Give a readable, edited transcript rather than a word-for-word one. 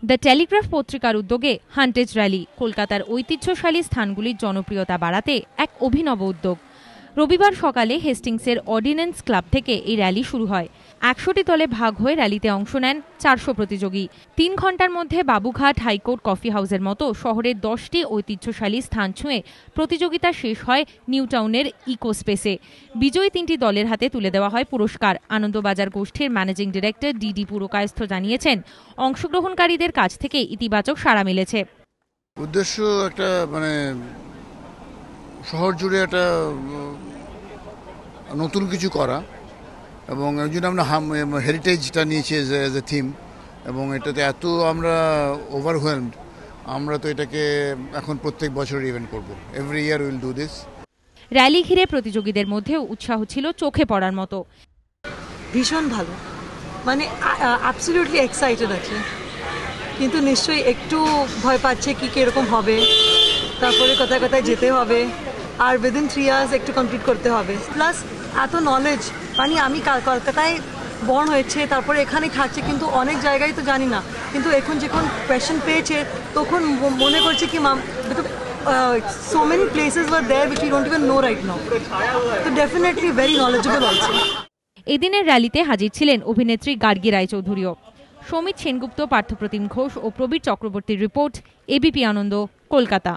The Telegraph পত্রিকার উদ্যোগে হান্টেজ rally কলকাতার ঐতিহ্যশালী স্থানগুলির জনপ্রিয়তা বাড়াতে এক অভিনব উদ্যোগ। রবিবার সকালে হেস্টিংসের অর্ডিন্যান্স ক্লাব থেকে এই র্যালি শুরু হয়। ১০০টি দলে ভাগ হয়ে র্যালিতে অংশ নেন ৪০০ প্রতিযোগী। ৩ ঘণ্টার মধ্যে বাবুঘাট, হাইকোর্ট, কফি হাউসের মতো শহরের ১০টি ঐতিহ্যশালী স্থান ছুঁয়ে প্রতিযোগিতা শেষ হয় নিউ টাউনের ইকো স্পেসে। বিজয়ী ৩টি দলের হাতে তুলে দেওয়া হয় পুরস্কার। আনন্দবাজার গোষ্ঠীর ম্যানেজিং ডিরেক্টর ডি পুরকায়স্থ জানিয়েছেন, অংশগ্রহণকারীদের কাছ থেকে ইতিবাচক সাড়া মিলেছে। উদ্দেশ্য একটা শহর জুড়ে একটা নতুন কিছু করা, এবং এই জন্য আমরা হেরিটেজটা নিয়েছি এজ এ থিম, এবং এটাতে এত আমরা ওভারওয়েলমড, আমরা তো এটাকে এখন প্রত্যেক বছর ইভেন্ট করব। Every year will do this. Rally ঘিরে প্রতিযোগীদের মধ্যেও উৎসাহ ছিল চোখে পড়ার মতো। ভীষণ ভালো, অ্যাবসলিউটলি এক্সাইটেড আছে, কিন্তু নিশ্চয়ই একটু ভয় পাচ্ছে কি কিরকম হবে, তারপরে কোথায় কোথায় যেতে হবে, আর উইদিন 3 ইয়ার্স একটু কমপ্লিট করতে হবে। প্লাস এত নলেজ, আমি কলকাতায় বর্ন হয়েছে, তারপরে এখানে থাকছে, কিন্তু অনেক জায়গায় তো জানি না, কিন্তু এখন যখন কোয়েশ্চেন পেয়েছে তখন মনে করছে কি so many places were there which we don't even know right now, so definitely very knowledgeable also. এদিনের র্যালিতে হাজির ছিলেন অভিনেত্রী গার্গী রায়চৌধুরীও। সমিত সেনগুপ্ত, পার্থপ্রতিম ঘোষ ও প্রবীর চক্রবর্তীর রিপোর্ট, এবিপি আনন্দ, কলকাতা।